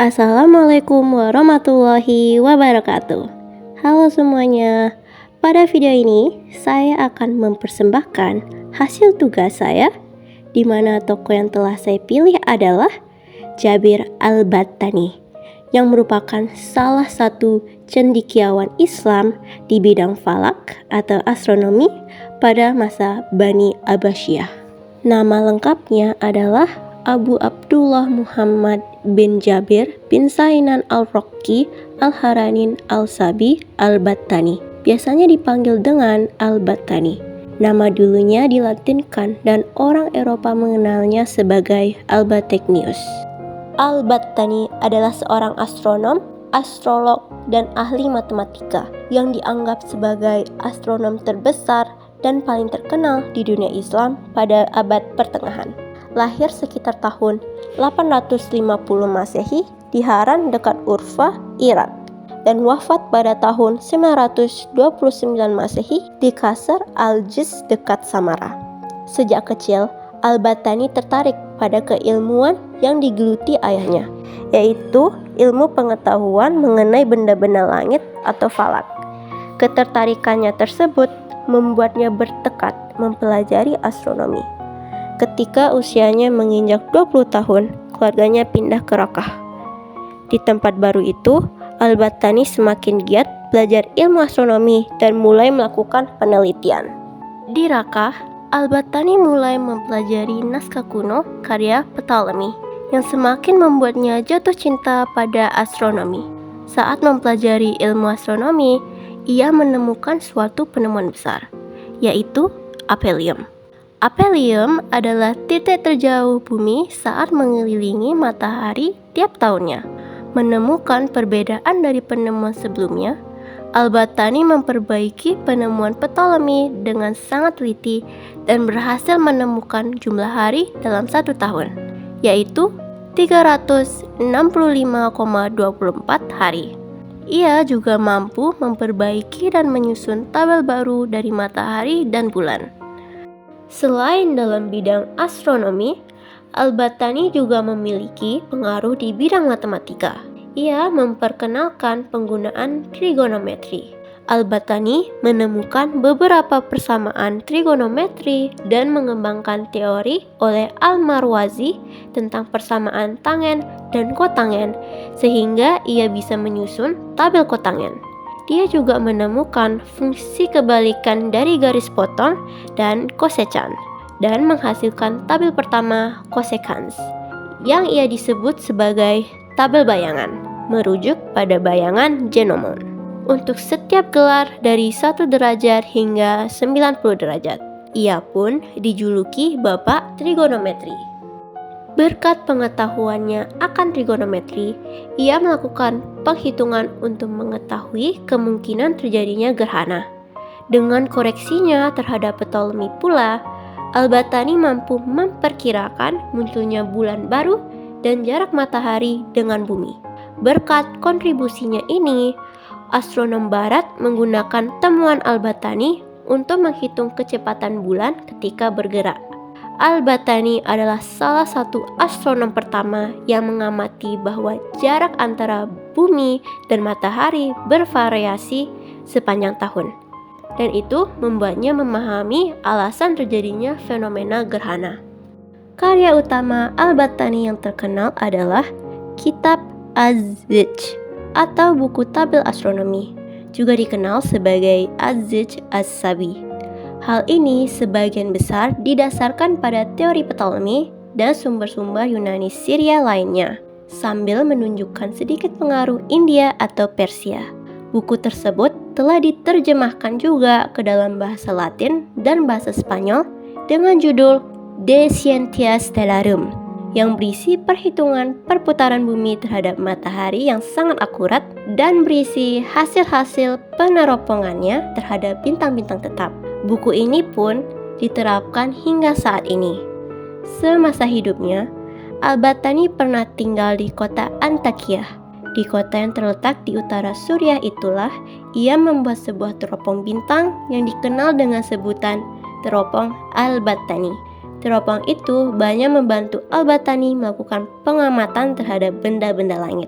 Assalamualaikum warahmatullahi wabarakatuh. Halo semuanya. Pada video ini saya akan mempersembahkan hasil tugas saya, di mana tokoh yang telah saya pilih adalah Jabir Al-Battani, yang merupakan salah satu cendekiawan Islam di bidang falak atau astronomi pada masa Bani Abbasiyah. Nama lengkapnya adalah Abu Abdullah Muhammad bin Jabir bin Sainan al-Raqi al-Haranin al-Sabi al-Battani. Biasanya dipanggil dengan Al-Battani. Nama dulunya dilatinkan dan orang Eropa mengenalnya sebagai Albategnius. Al-Battani adalah seorang astronom, astrolog, dan ahli matematika yang dianggap sebagai astronom terbesar dan paling terkenal di dunia Islam pada abad pertengahan. Lahir sekitar tahun 850 Masehi di Haran dekat Urfa, Irak, dan wafat pada tahun 929 Masehi di Qasr al-Jiz dekat Samara. Sejak kecil, Al-Battani tertarik pada keilmuan yang digeluti ayahnya, yaitu ilmu pengetahuan mengenai benda-benda langit atau falak. Ketertarikannya tersebut membuatnya bertekad mempelajari astronomi. Ketika usianya menginjak 20 tahun, keluarganya pindah ke Rakkah. Di tempat baru itu, Al-Battani semakin giat belajar ilmu astronomi dan mulai melakukan penelitian. Di Rakkah, Al-Battani mulai mempelajari naskah kuno karya Ptolemy yang semakin membuatnya jatuh cinta pada astronomi. Saat mempelajari ilmu astronomi, ia menemukan suatu penemuan besar, yaitu aphelion. Aphelion adalah titik terjauh bumi saat mengelilingi matahari tiap tahunnya. Menemukan perbedaan dari penemuan sebelumnya, Al-Battani memperbaiki penemuan Ptolemy dengan sangat teliti dan berhasil menemukan jumlah hari dalam satu tahun, yaitu 365,24 hari. Ia juga mampu memperbaiki dan menyusun tabel baru dari matahari dan bulan. Selain dalam bidang astronomi, Al-Battani juga memiliki pengaruh di bidang matematika. Ia memperkenalkan penggunaan trigonometri. Al-Battani menemukan beberapa persamaan trigonometri dan mengembangkan teori oleh Al-Marwazi tentang persamaan tangen dan kotangen, sehingga ia bisa menyusun tabel kotangen. Dia juga menemukan fungsi kebalikan dari garis potong dan cosecant dan menghasilkan tabel pertama cosecants yang ia disebut sebagai tabel bayangan, merujuk pada bayangan Genomon untuk setiap gelar dari 1 derajat hingga 90 derajat. Ia pun dijuluki Bapak Trigonometri. Berkat pengetahuannya akan trigonometri, ia melakukan penghitungan untuk mengetahui kemungkinan terjadinya gerhana. Dengan koreksinya terhadap Ptolemy pula, Al-Battani mampu memperkirakan munculnya bulan baru dan jarak matahari dengan bumi. Berkat kontribusinya ini, astronom barat menggunakan temuan Al-Battani untuk menghitung kecepatan bulan ketika bergerak. Al-Battani adalah salah satu astronom pertama yang mengamati bahwa jarak antara bumi dan matahari bervariasi sepanjang tahun, dan itu membuatnya memahami alasan terjadinya fenomena gerhana. Karya utama Al-Battani yang terkenal adalah Kitab Az-Zij atau buku tabel astronomi, juga dikenal sebagai Az-Zij As-Sabi. Hal ini sebagian besar didasarkan pada teori Ptolemy dan sumber-sumber Yunani Syria lainnya, sambil menunjukkan sedikit pengaruh India atau Persia. Buku tersebut telah diterjemahkan juga ke dalam bahasa Latin dan bahasa Spanyol dengan judul De Scientia Stellarum, yang berisi perhitungan perputaran bumi terhadap matahari yang sangat akurat dan berisi hasil-hasil peneropongannya terhadap bintang-bintang tetap. Buku ini pun diterapkan hingga saat ini. Semasa hidupnya, Al-Battani pernah tinggal di kota Antakya. Di kota yang terletak di utara Suriah itulah ia membuat sebuah teropong bintang yang dikenal dengan sebutan teropong Al-Battani. Teropong itu banyak membantu Al-Battani melakukan pengamatan terhadap benda-benda langit.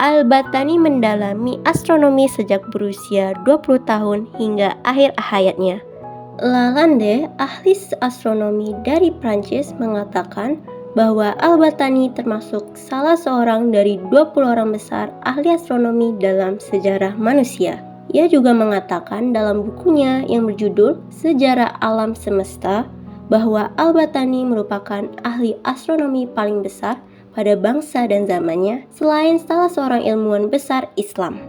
Al-Battani mendalami astronomi sejak berusia 20 tahun hingga akhir hayatnya. Lalande, ahli astronomi dari Prancis, mengatakan bahwa Al-Battani termasuk salah seorang dari 20 orang besar ahli astronomi dalam sejarah manusia. Ia juga mengatakan dalam bukunya yang berjudul Sejarah Alam Semesta bahwa Al-Battani merupakan ahli astronomi paling besar pada bangsa dan zamannya selain salah seorang ilmuwan besar Islam.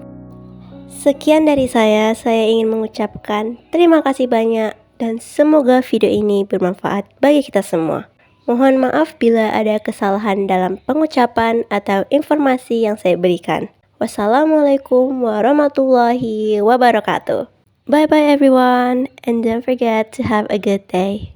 Sekian dari saya ingin mengucapkan terima kasih banyak dan semoga video ini bermanfaat bagi kita semua. Mohon maaf bila ada kesalahan dalam pengucapan atau informasi yang saya berikan. Wassalamualaikum warahmatullahi wabarakatuh. Bye bye everyone, and don't forget to have a good day.